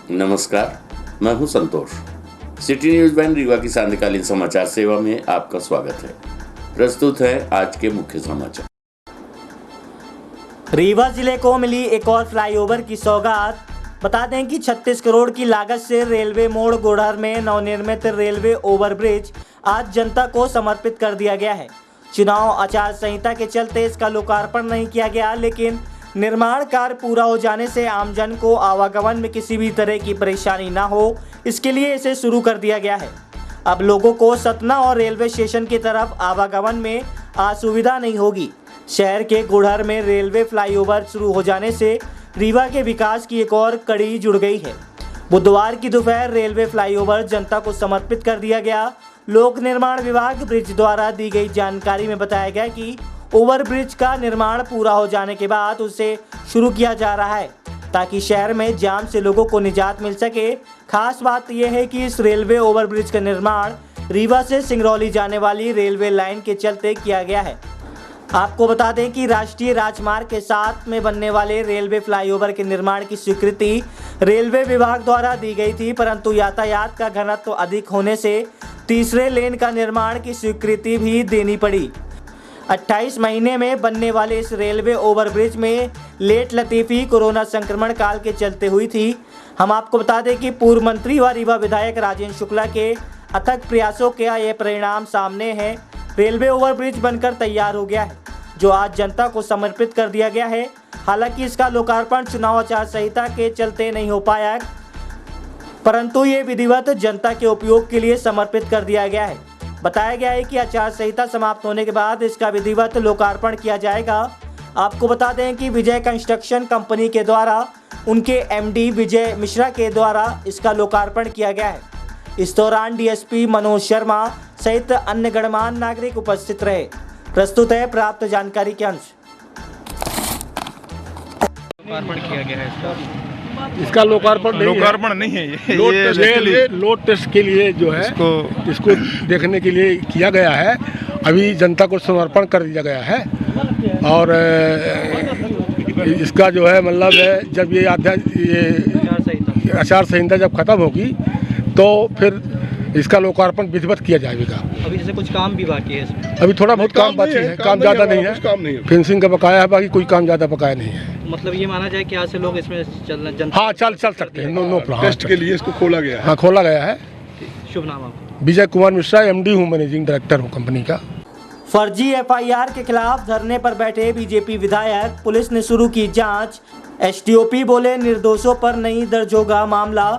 नमस्कार, मैं हूं संतोष। सिटी न्यूज वैन रीवा की सांध्यकालीन समाचार सेवा में आपका स्वागत है। प्रस्तुत है आज के मुख्य समाचार। रीवा जिले को मिली एक और फ्लाईओवर की सौगात। बता दें कि 36 करोड़ की लागत से रेलवे मोड़ गोढ़र में नवनिर्मित रेलवे ओवरब्रिज आज जनता को समर्पित कर दिया गया है। चुनाव आचार संहिता के चलते इसका लोकार्पण नहीं किया गया, लेकिन निर्माण कार्य पूरा हो जाने से आमजन को आवागमन में किसी भी तरह की परेशानी न हो, इसके लिए इसे शुरू कर दिया गया है। अब लोगों को सतना और रेलवे स्टेशन की तरफ आवागमन में असुविधा नहीं होगी। शहर के गोढ़र में रेलवे फ्लाईओवर शुरू हो जाने से रीवा के विकास की एक और कड़ी जुड़ गई है। बुधवार की दोपहर रेलवे फ्लाईओवर जनता को समर्पित कर दिया गया। लोक निर्माण विभाग ब्रिज द्वारा दी गई जानकारी में बताया गया कि ओवरब्रिज का निर्माण पूरा हो जाने के बाद उसे शुरू किया जा रहा है, ताकि शहर में जाम से लोगों को निजात मिल सके। खास बात यह है कि इस रेलवे ओवरब्रिज का निर्माण रीवा से सिंगरौली जाने वाली रेलवे लाइन के चलते किया गया है। आपको बता दें कि राष्ट्रीय राजमार्ग के साथ में बनने वाले रेलवे फ्लाईओवर के निर्माण की स्वीकृति रेलवे विभाग द्वारा दी गई थी, परंतु यातायात का घनत्व अधिक होने से तीसरे लेन का निर्माण की स्वीकृति भी देनी पड़ी। 28 महीने में बनने वाले इस रेलवे ओवरब्रिज में लेट लतीफ़ी कोरोना संक्रमण काल के चलते हुई थी। हम आपको बता दें कि पूर्व मंत्री व रीवा विधायक राजेंद्र शुक्ला के अथक प्रयासों का ये परिणाम सामने है। रेलवे ओवरब्रिज बनकर तैयार हो गया है, जो आज जनता को समर्पित कर दिया गया है। हालांकि इसका लोकार्पण चुनाव आचार संहिता के चलते नहीं हो पाया, परंतु ये विधिवत जनता के उपयोग के लिए समर्पित कर दिया गया है। बताया गया है कि आचार संहिता समाप्त होने के बाद इसका विधिवत लोकार्पण किया जाएगा। आपको बता दें कि विजय कंस्ट्रक्शन कंपनी के द्वारा उनके एमडी विजय मिश्रा के द्वारा इसका लोकार्पण किया गया है। इस दौरान डीएसपी मनोज शर्मा सहित अन्य गणमान्य नागरिक उपस्थित रहे। प्रस्तुत है प्राप्त जानकारी के अंश। लोकार्पण किया गया है इसका लोकार्पण नहीं है ये लोड टेस्ट के लिए जो है इसको देखने के लिए किया गया है। अभी जनता को समर्पण कर दिया गया है और इसका जो है मतलब जब ये आचार संहिता जब खत्म होगी तो फिर इसका लोकार्पण विधिवत किया जाएगा। अभी जैसे कुछ काम भी बाकी है इसमें। अभी थोड़ा बहुत काम बाकी है, काम ज़्यादा नहीं है। फिनिशिंग का बकाया है, बाकी कोई काम ज़्यादा बकाया नहीं है। मतलब ये माना जाए कि आज से लोग इसमें चलना हाँ चल सकते हैं। No problem. टेस्ट के लिए इसको खोला गया है। हाँ खोला गया है। शुभ नाम आपका? विजय कुमार मिश्रा, एमडी हूँ, मैनेजिंग डायरेक्टर हूँ कंपनी का। फर्जी एफआईआर के खिलाफ धरने पर बैठे बीजेपी विधायक, पुलिस ने शुरू की जांच। एसडीओपी बोले निर्दोषों पर नहीं दर्ज होगा मामला।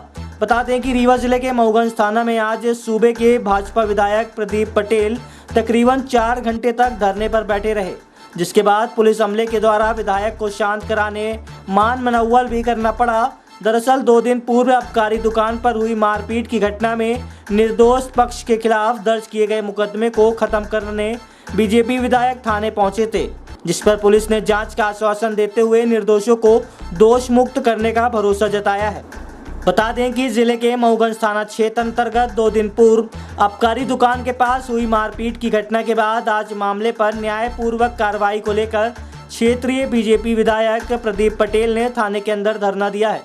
बता दें कि रीवा जिले के मऊगंज थाना में आज सूबे के भाजपा विधायक प्रदीप पटेल तकरीबन 4 घंटे तक धरने पर बैठे रहे, जिसके बाद पुलिस अमले के द्वारा विधायक को शांत कराने मान मनौवल भी करना पड़ा। दरअसल 2 दिन पूर्व आबकारी दुकान पर हुई मारपीट की घटना में निर्दोष पक्ष के खिलाफ दर्ज किए गए मुकदमे को खत्म करने बीजेपी विधायक थाने पहुंचे थे, जिस पर पुलिस ने जांच का आश्वासन देते हुए निर्दोषों को दोष मुक्त करने का भरोसा जताया है। बता दें कि जिले के मऊगंज थाना क्षेत्र अंतर्गत 2 दिन पूर्व आबकारी दुकान के पास हुई मारपीट की घटना के बाद आज मामले पर न्यायपूर्वक कार्रवाई को लेकर क्षेत्रीय बीजेपी विधायक प्रदीप पटेल ने थाने के अंदर धरना दिया है।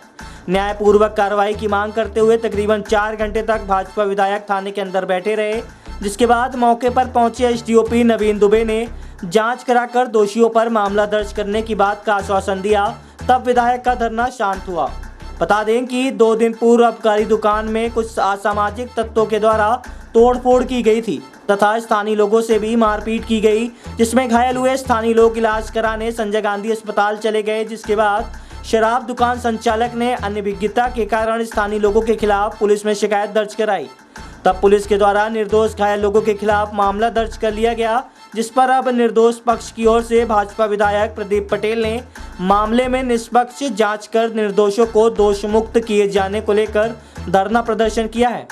न्यायपूर्वक कार्रवाई की मांग करते हुए तकरीबन 4 घंटे तक भाजपा विधायक थाने के अंदर बैठे रहे, जिसके बाद मौके पर पहुंचे एसडीओपी नवीन दुबे ने जांच कराकर दोषियों पर मामला दर्ज करने की बात का आश्वासन दिया। तब विधायक का धरना शांत हुआ। बता दें कि 2 दिन पूर्व आबकारी दुकान में कुछ असामाजिक तत्वों के द्वारा तोड़फोड़ की गई थी तथा स्थानीय लोगों से भी मारपीट की गई, जिसमें घायल हुए स्थानीय लोग इलाज कराने संजय गांधी अस्पताल चले गए। जिसके बाद शराब दुकान संचालक ने अनभिज्ञता के कारण स्थानीय लोगों के खिलाफ पुलिस में शिकायत दर्ज कराई। तब पुलिस के द्वारा निर्दोष घायल लोगों के खिलाफ मामला दर्ज कर लिया गया, जिस पर अब निर्दोष पक्ष की ओर से भाजपा विधायक प्रदीप पटेल ने मामले में निष्पक्ष जांच कर निर्दोषों को दोष मुक्त किए जाने को लेकर धरना प्रदर्शन किया है,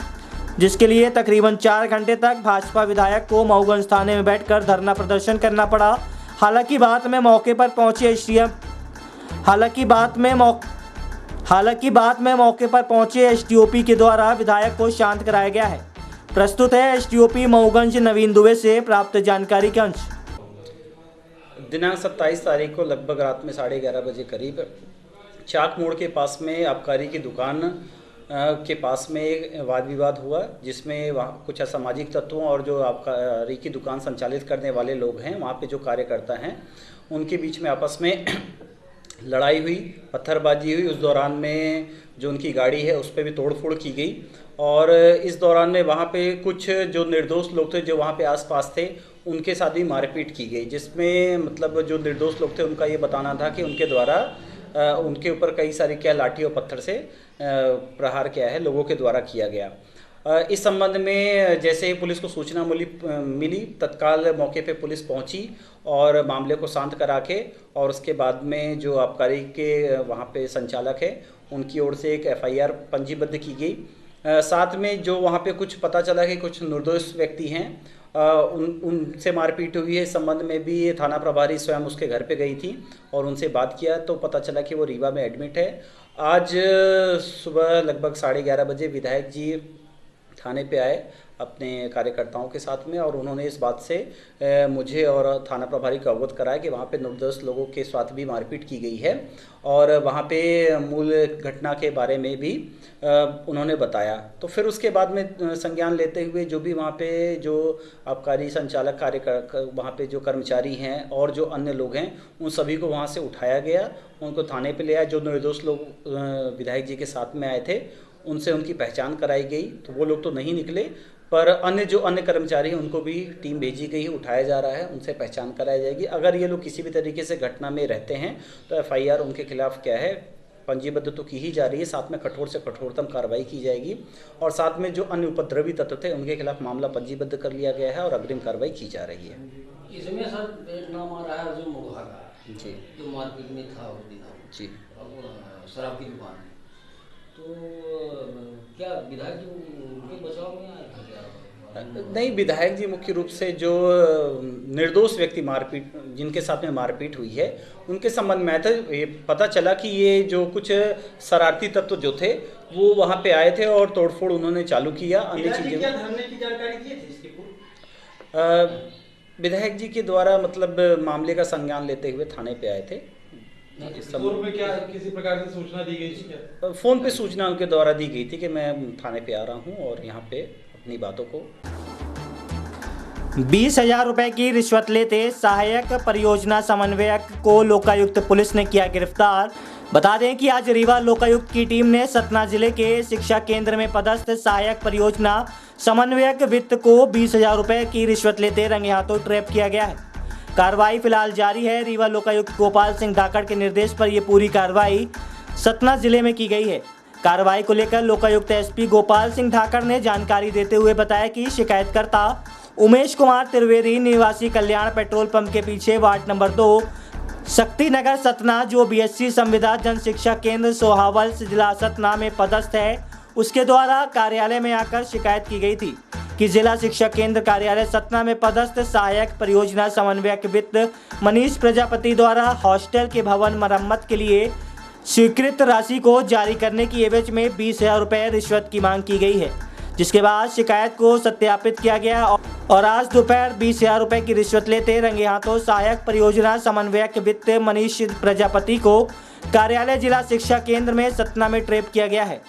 जिसके लिए तकरीबन 4 घंटे तक भाजपा विधायक को मऊगंज थाने में बैठकर धरना प्रदर्शन करना पड़ा। हालांकि बाद में मौके पर पहुंचे एसडीओपी के द्वारा विधायक को शांत कराया गया है। प्रस्तुत है एसडीओपी मऊगंज नवीन दुबे से प्राप्त जानकारी के अंश। दिनांक 27 तारीख को लगभग रात में 11:30 बजे करीब चाक मोड़ के पास में आबकारी की दुकान के पास में एक वाद विवाद हुआ, जिसमें वहाँ कुछ असामाजिक तत्वों और जो आबकारी की दुकान संचालित करने वाले लोग हैं, वहाँ पे जो कार्यकर्ता हैं, उनके बीच में आपस में लड़ाई हुई, पत्थरबाजी हुई। उस दौरान में जो उनकी गाड़ी है उस पर भी तोड़फोड़ की गई और इस दौरान में वहाँ पे कुछ जो निर्दोष लोग थे जो वहाँ पे आसपास थे, उनके साथ भी मारपीट की गई, जिसमें मतलब जो निर्दोष लोग थे उनका ये बताना था कि उनके द्वारा उनके ऊपर कई सारी क्या लाठी और पत्थर से प्रहार किया है, लोगों के द्वारा किया गया। इस संबंध में जैसे ही पुलिस को सूचना मिली, तत्काल मौके पे पुलिस पहुंची और मामले को शांत करा के और उसके बाद में जो आबकारी के वहाँ पे संचालक है, उनकी ओर से एक FIR पंजीबद्ध की गई। साथ में जो वहाँ पे कुछ पता चला कि कुछ निर्दोष व्यक्ति हैं, उनसे मारपीट हुई है। इस संबंध में भी थाना प्रभारी स्वयं उसके घर पे गई थी और उनसे बात किया तो पता चला कि वो रीवा में एडमिट है। आज सुबह लगभग 11:30 बजे विधायक जी थाने पे आए अपने कार्यकर्ताओं के साथ में और उन्होंने इस बात से मुझे और थाना प्रभारी को अवगत कराया कि वहाँ पे निर्दोष लोगों के साथ भी मारपीट की गई है और वहाँ पे मूल घटना के बारे में भी उन्होंने बताया। तो फिर उसके बाद में संज्ञान लेते हुए जो भी वहाँ पे जो आबकारी संचालक वहाँ पे जो कर्मचारी हैं और जो अन्य लोग हैं, उन सभी को वहाँ से उठाया गया, उनको थाने पे ले आया। जो निर्दोष लोग विधायक जी के साथ में आए थे, उनसे उनकी पहचान कराई गई, तो वो लोग तो नहीं निकले, पर अन्य कर्मचारी हैं उनको भी टीम भेजी गई है, उठाया जा रहा है, उनसे पहचान कराई जाएगी। अगर ये लोग किसी भी तरीके से घटना में रहते हैं तो FIR उनके खिलाफ क्या है पंजीबद्ध तो की ही जा रही है, साथ में कठोर से कठोरतम कार्रवाई की जाएगी और साथ में जो अन्य उपद्रवी तत्व थे उनके खिलाफ मामला पंजीबद्ध कर लिया गया है और अग्रिम कार्रवाई की जा रही है। इसमें सर नाम आ रहा है अर्जुन मोघा का, जी, जो मार्केट में था उस दिन, जी, शराब की दुकान है। तो क्या विधायक जी उनके बचाव में आए थे क्या? नहीं, विधायक जी मुख्य रूप से जो निर्दोष व्यक्ति जिनके साथ में मारपीट हुई है उनके संबंध में आया था। ये पता चला कि ये जो कुछ शरारती तत्व जो थे वो वहाँ पे आए थे और तोड़फोड़ उन्होंने चालू किया। अन्य चीजें विधायक जी के द्वारा मतलब मामले का संज्ञान लेते हुए थाने पे आए थे। में क्या किसी प्रकार से सूचना दी गई थी क्या? फोन पे सूचना उनके द्वारा दी गई थी कि मैं थाने पे आ रहा हूँ और यहाँ पे अपनी बातों को 20,000 रुपए की रिश्वत लेते सहायक परियोजना समन्वयक को लोकायुक्त पुलिस ने किया गिरफ्तार। बता दें कि आज रीवा लोकायुक्त की टीम ने सतना जिले के शिक्षा केंद्र में पदस्थ सहायक परियोजना समन्वयक वित्त को 20,000 रुपए की रिश्वत लेते रंगे हाथों ट्रैप किया गया है। कार्रवाई फिलहाल जारी है। रीवा लोकायुक्त गोपाल सिंह धाकड़ के निर्देश पर यह पूरी कार्रवाई सतना जिले में की गई है। कार्रवाई को लेकर लोकायुक्त SP गोपाल सिंह धाकड़ ने जानकारी देते हुए बताया कि शिकायतकर्ता उमेश कुमार त्रिवेदी निवासी कल्याण पेट्रोल पंप के पीछे वार्ड नंबर 2 शक्ति नगर सतना, जो BSc संविदा जन शिक्षा केंद्र सोहावल जिला सतना में पदस्थ है, उसके द्वारा कार्यालय में आकर शिकायत की गई थी कि जिला शिक्षा केंद्र कार्यालय सतना में पदस्थ सहायक परियोजना समन्वयक वित्त मनीष प्रजापति द्वारा हॉस्टल के भवन मरम्मत के लिए स्वीकृत राशि को जारी करने की एवज में 20,000 रुपए रिश्वत की मांग की गई है, जिसके बाद शिकायत को सत्यापित किया गया और आज दोपहर 20,000 रुपए की रिश्वत लेते रंगे हाथों सहायक परियोजना समन्वयक वित्त मनीष प्रजापति को कार्यालय जिला शिक्षा केंद्र में सतना में ट्रैप किया गया है।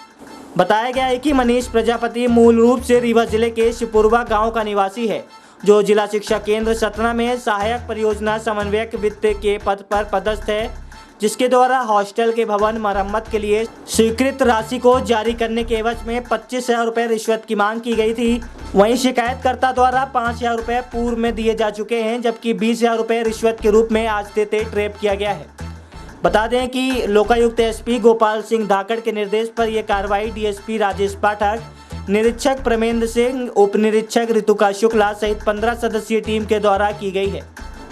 बताया गया है कि मनीष प्रजापति मूल रूप से रीवा जिले के शिपुरवा गांव का निवासी है, जो जिला शिक्षा केंद्र सतना में सहायक परियोजना समन्वयक वित्त के पद पर पदस्थ है, जिसके द्वारा हॉस्टल के भवन मरम्मत के लिए स्वीकृत राशि को जारी करने के एवज में 25,000 रुपए रिश्वत की मांग की गई थी। वहीं शिकायतकर्ता द्वारा 5,000 रुपए पूर्व में दिए जा चुके हैं, जबकि 20,000 रुपए रिश्वत के रूप में आज देते ट्रैप किया गया है। बता दें कि लोकायुक्त SP गोपाल सिंह धाकड़ के निर्देश पर यह कार्रवाई DSP राजेश पाठक, निरीक्षक प्रमेंद्र सिंह, उप निरीक्षक ऋतुका शुक्ला सहित 15 सदस्यीय टीम के द्वारा की गई है।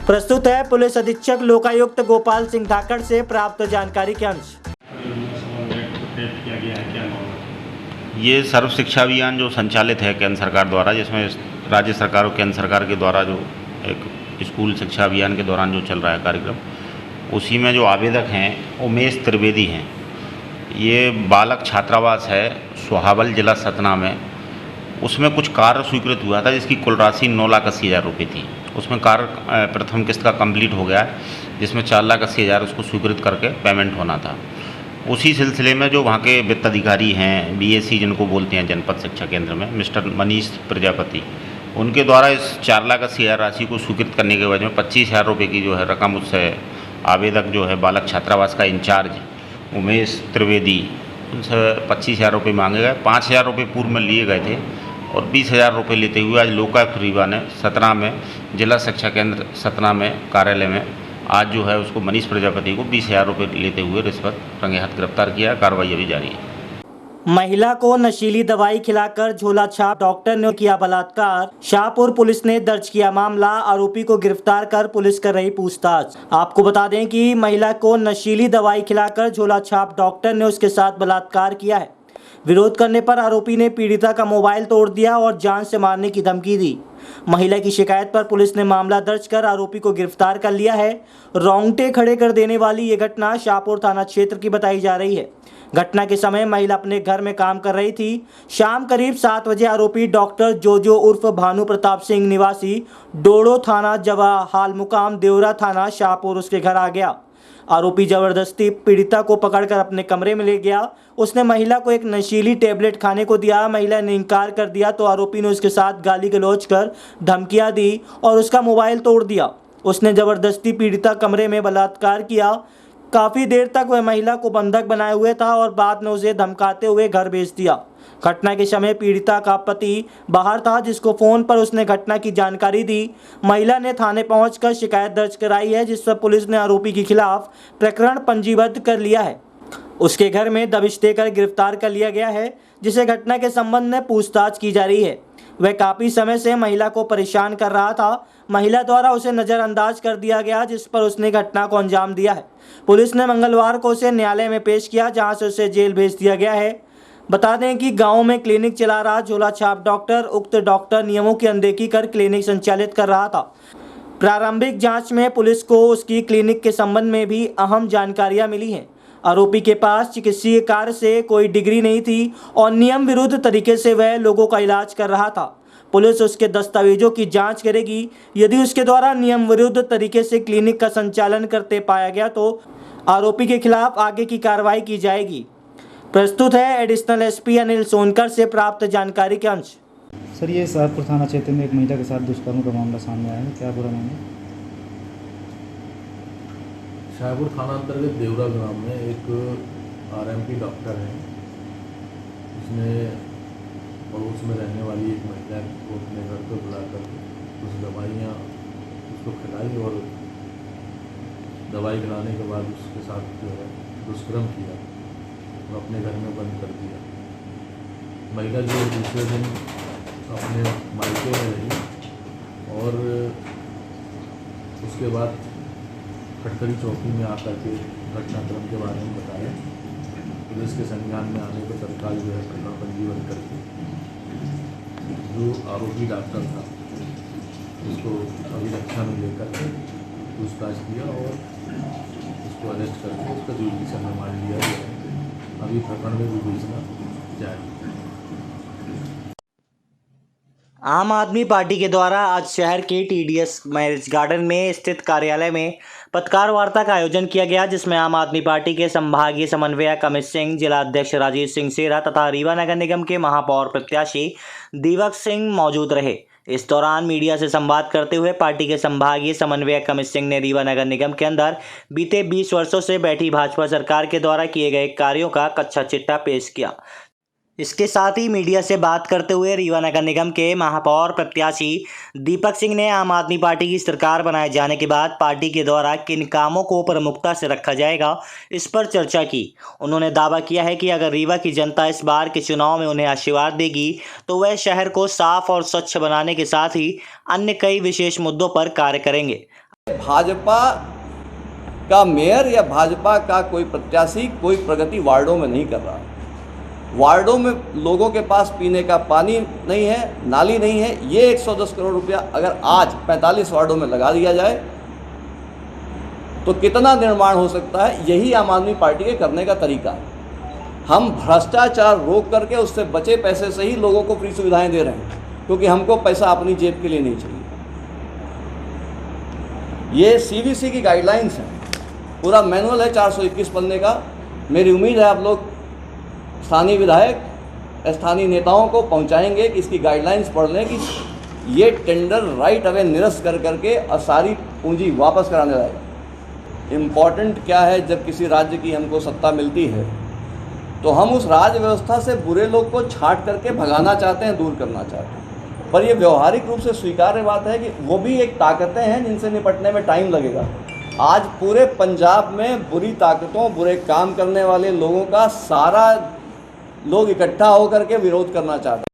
प्रस्तुत है पुलिस अधीक्षक लोकायुक्त गोपाल सिंह धाकड़ से प्राप्त जानकारी के अंश। ये सर्व शिक्षा अभियान जो संचालित है केंद्र सरकार द्वारा, जिसमें राज्य सरकार और केंद्र सरकार के द्वारा जो एक स्कूल शिक्षा अभियान के दौरान जो चल रहा है कार्यक्रम, उसी में जो आवेदक हैं उमेश त्रिवेदी हैं। ये बालक छात्रावास है सोहावल जिला सतना में। उसमें कुछ कार्य स्वीकृत हुआ था जिसकी कुल राशि 9,80,000 रुपये थी। उसमें कार्य प्रथम किस्त का कंप्लीट हो गया है, जिसमें 4,80,000 उसको स्वीकृत करके पेमेंट होना था। उसी सिलसिले में जो वहाँ के वित्त अधिकारी हैं, बीएससी जिनको बोलते हैं जनपद शिक्षा केंद्र में, मिस्टर मनीष प्रजापति, उनके द्वारा इस 4 लाख 80 हज़ार राशि को स्वीकृत करने के वजह में 25,000 रुपये की जो है रकम उससे आवेदक जो है बालक छात्रावास का इंचार्ज उमेश त्रिवेदी, उनसे 25,000 रुपये मांगे गए। 5,000 रुपये पूर्व में लिए गए थे और 20,000 रुपये लेते हुए आज लोकायुक्त रीवा ने सतना में, जिला शिक्षा केंद्र सतना में कार्यालय में आज जो है उसको मनीष प्रजापति को 20,000 रुपये लेते हुए रिश्वत रंगे हाथ गिरफ्तार किया। कार्रवाई अभी जारी है। महिला को नशीली दवाई खिलाकर झोला छाप डॉक्टर ने किया बलात्कार। शाहपुर पुलिस ने दर्ज किया मामला। आरोपी को गिरफ्तार कर पुलिस कर रही पूछताछ। आपको बता दें कि महिला को नशीली दवाई खिलाकर झोला छाप डॉक्टर ने उसके साथ बलात्कार किया है। विरोध करने पर आरोपी ने पीड़िता का मोबाइल तोड़ दिया और जान से मारने की धमकी दी। महिला की शिकायत पर पुलिस ने मामला दर्ज कर आरोपी को गिरफ्तार कर लिया है। रोंगटे खड़े कर देने वाली ये घटना शाहपुर थाना क्षेत्र की बताई जा रही है। घटना के समय महिला अपने घर में काम कर रही थी। शाम करीब 7 बजे आरोपी डॉक्टर जोजो उर्फ भानु प्रताप सिंह निवासी डोड़ो थाना जवाहाल मुकाम देवरा थाना शाहपुर उसके घर आ गया। आरोपी जबरदस्ती पीड़िता को पकड़कर अपने कमरे में ले गया। उसने महिला को एक नशीली टेबलेट खाने को दिया। महिला ने इनकार कर दिया तो आरोपी ने उसके साथ गाली गलौज कर धमकियां दी और उसका मोबाइल तोड़ दिया। उसने जबरदस्ती पीड़िता कमरे में बलात्कार किया। काफ़ी देर तक वह महिला को बंधक बनाए हुए था और बाद में उसे धमकाते हुए घर भेज दिया। घटना के समय पीड़िता का पति बाहर था, जिसको फ़ोन पर उसने घटना की जानकारी दी। महिला ने थाने पहुंचकर शिकायत दर्ज कराई है, जिस पर पुलिस ने आरोपी के खिलाफ प्रकरण पंजीबद्ध कर लिया है। उसके घर में दबिश देकर गिरफ्तार कर लिया गया है, जिसे घटना के संबंध में पूछताछ की जा रही है। वह काफ़ी समय से महिला को परेशान कर रहा था। महिला द्वारा उसे नज़रअंदाज कर दिया गया, जिस पर उसने घटना को अंजाम दिया है। पुलिस ने मंगलवार को उसे न्यायालय में पेश किया, जहां से उसे जेल भेज दिया गया है। बता दें कि गांव में क्लिनिक चला रहा झोला छाप डॉक्टर उक्त डॉक्टर नियमों की अनदेखी कर क्लिनिक संचालित कर रहा था। प्रारंभिक जांच में पुलिस को उसकी क्लिनिक के संबंध में भी अहम जानकारियां मिली हैं। आरोपी के पास चिकित्सीय कार्य से कोई डिग्री नहीं थी और नियम विरुद्ध तरीके से वह लोगों का इलाज कर रहा था। पुलिस उसके दस्तावेजों की जांच करेगी। यदि उसके द्वारा नियम विरुद्ध तरीके से क्लिनिक का संचालन करते पाया गया तो आरोपी के खिलाफ आगे की कार्रवाई की जाएगी। प्रस्तुत है एडिशनल एसपी अनिल सोनकर से प्राप्त जानकारी के अंश। सर, ये शाहपुर थाना क्षेत्र में एक महिला के साथ दुष्कर्म का मामला सामने आया है, क्या पूरा मामला? शाहपुर थाना अंतर्गत देवरा ग्राम में एक आरएमपी डॉक्टर है, उसने पड़ोस में रहने वाली एक महिला को अपने घर पर बुलाकर कुछ दवाइयाँ उसको खिलाई और दवाई खिलाने के बाद उसके साथ जो है दुष्कर्म किया और अपने घर में बंद कर दिया। महिला जो दूसरे दिन अपने मायके में रही और उसके बाद खटकड़ी चौकी में आकर के घटनाक्रम के बारे में बताया। पुलिस के संज्ञान में आने पर तत्काल जो है प्रकरण पंजीबद्ध करके जो आरोपी डॉक्टर था उसको अभिरक्षा में लेकर पूछताछ किया और उसको अरेस्ट करके उसका जुडिशियल रिमांड लिया गया है। अभी प्रकरण में विवेचना जारी। आम आदमी पार्टी के द्वारा आज शहर के टीडीएस मैरिज गार्डन में स्थित कार्यालय में पत्रकार वार्ता का आयोजन किया गया, जिसमें आम आदमी पार्टी के संभागीय समन्वयक अमित सिंह, जिला अध्यक्ष राजेश सिंह सेरा तथा रीवा नगर निगम के महापौर प्रत्याशी दीपक सिंह मौजूद रहे। इस दौरान मीडिया से संवाद करते हुए पार्टी के संभागीय समन्वयक अमित सिंह ने रीवा नगर निगम के अंदर बीते 20 वर्षों से बैठी भाजपा सरकार के द्वारा किए गए कार्यों का कच्चा चिट्ठा पेश किया। इसके साथ ही मीडिया से बात करते हुए रीवा नगर निगम के महापौर प्रत्याशी दीपक सिंह ने आम आदमी पार्टी की सरकार बनाए जाने के बाद पार्टी के द्वारा किन कामों को प्रमुखता से रखा जाएगा, इस पर चर्चा की। उन्होंने दावा किया है कि अगर रीवा की जनता इस बार के चुनाव में उन्हें आशीर्वाद देगी तो वह शहर को साफ और स्वच्छ बनाने के साथ ही अन्य कई विशेष मुद्दों पर कार्य करेंगे। भाजपा का मेयर या भाजपा का कोई प्रत्याशी कोई प्रगति वार्डों में नहीं कर रहा। वार्डों में लोगों के पास पीने का पानी नहीं है, नाली नहीं है। ये 110 करोड़ रुपया अगर आज 45 वार्डों में लगा दिया जाए तो कितना निर्माण हो सकता है। यही आम आदमी पार्टी के करने का तरीका है। हम भ्रष्टाचार रोक करके उससे बचे पैसे से ही लोगों को फ्री सुविधाएं दे रहे हैं, क्योंकि हमको पैसा अपनी जेब के लिए नहीं चाहिए। ये सीवीसी की गाइडलाइंस है, पूरा मैनुअल है 421 पन्ने का। मेरी उम्मीद है आप लोग स्थानीय विधायक, स्थानीय नेताओं को पहुंचाएंगे कि इसकी गाइडलाइंस पढ़ लें कि ये टेंडर राइट अवे निरस्त कर करके और सारी पूंजी वापस कराने लाएगा। इम्पॉर्टेंट क्या है, जब किसी राज्य की हमको सत्ता मिलती है तो हम उस राज्य व्यवस्था से बुरे लोग को छांट करके भगाना चाहते हैं, दूर करना चाहते हैं। पर ये व्यवहारिक रूप से स्वीकार्य बात है कि वो भी एक ताकतें हैं जिनसे निपटने में टाइम लगेगा। आज पूरे पंजाब में बुरी ताकतों, बुरे काम करने वाले लोगों का सारा लोग इकट्ठा होकर के विरोध करना चाहते हैं।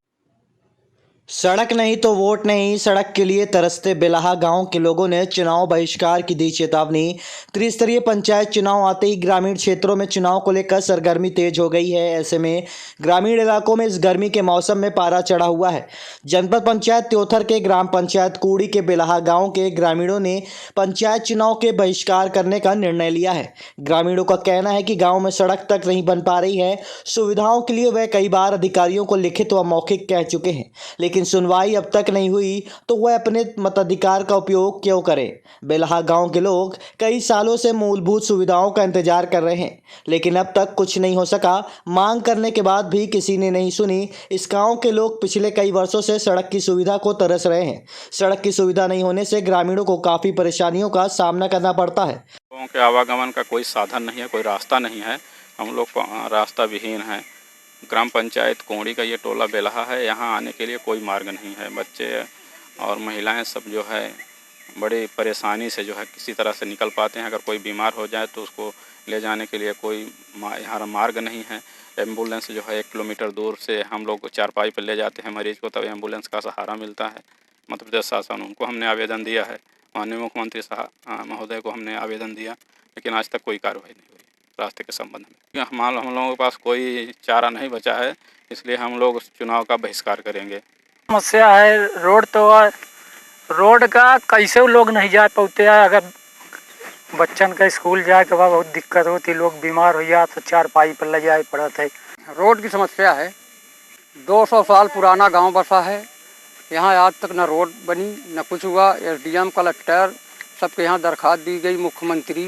सड़क नहीं तो वोट नहीं, सड़क के लिए तरसते बेलहा गांव के लोगों ने चुनाव बहिष्कार की दी चेतावनी। त्रिस्तरीय पंचायत चुनाव आते ही ग्रामीण क्षेत्रों में चुनाव को लेकर सरगर्मी तेज हो गई है। ऐसे में ग्रामीण इलाकों में इस गर्मी के मौसम में पारा चढ़ा हुआ है। जनपद पंचायत त्योथर के ग्राम पंचायत कूड़ी के बेलहा गाँव के ग्रामीणों ने पंचायत चुनाव के बहिष्कार करने का निर्णय लिया है। ग्रामीणों का कहना है कि गाँव में सड़क तक नहीं बन पा रही है। सुविधाओं के लिए वह कई बार अधिकारियों को लिखित व मौखिक कह चुके हैं, लेकिन सुनवाई अब तक नहीं हुई तो वह अपने मताधिकार का उपयोग क्यों करें। बेलहा गांव के लोग कई सालों से मूलभूत सुविधाओं का इंतजार कर रहे हैं, लेकिन अब तक कुछ नहीं हो सका। मांग करने के बाद भी किसी ने नहीं सुनी। इस गांव के लोग पिछले कई वर्षों से सड़क की सुविधा को तरस रहे हैं। सड़क की सुविधा नहीं होने से ग्रामीणों को काफ़ी परेशानियों का सामना करना पड़ता है। लोगों के आवागमन का कोई साधन नहीं है, कोई रास्ता नहीं है। हम लोग रास्ता विहीन है। ग्राम पंचायत कोड़ी का ये टोला बेलहा है, यहाँ आने के लिए कोई मार्ग नहीं है। बच्चे और महिलाएं सब जो है बड़ी परेशानी से जो है किसी तरह से निकल पाते हैं। अगर कोई बीमार हो जाए तो उसको ले जाने के लिए कोई यहाँ मार्ग नहीं है। एम्बुलेंस जो है 1 किलोमीटर दूर से हम लोग चारपाई पर ले जाते हैं मरीज को, तब एम्बुलेंस का सहारा मिलता है। मध्य प्रदेश शासन, उनको हमने आवेदन दिया है, माननीय मुख्यमंत्री महोदय को हमने आवेदन दिया, लेकिन आज तक कोई कार्रवाई नहीं हुई रास्ते के संबंध में। हम लोगों के पास कोई चारा नहीं बचा है, इसलिए हम लोग चुनाव का बहिष्कार करेंगे। समस्या है रोड तो रोड का कैसे लोग नहीं जा पाते हैं। अगर बच्चन का स्कूल जाए के बाद बहुत दिक्कत होती, लोग बीमार हो जाए तो चारपाई पर ले जाए पड़ता है। रोड की समस्या है। 200 साल पुराना गांव बसा है, यहाँ आज तक न रोड बनी न कुछ हुआ। SDM कलेक्टर सबके यहाँ दरखास्त दी गई, मुख्यमंत्री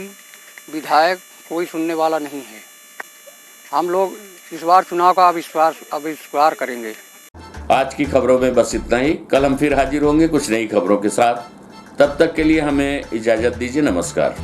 विधायक कोई सुनने वाला नहीं है। हम लोग इस बार चुनाव का अविष्कार करेंगे। आज की खबरों में बस इतना ही। कल हम फिर हाजिर होंगे कुछ नई खबरों के साथ। तब तक के लिए हमें इजाजत दीजिए। नमस्कार।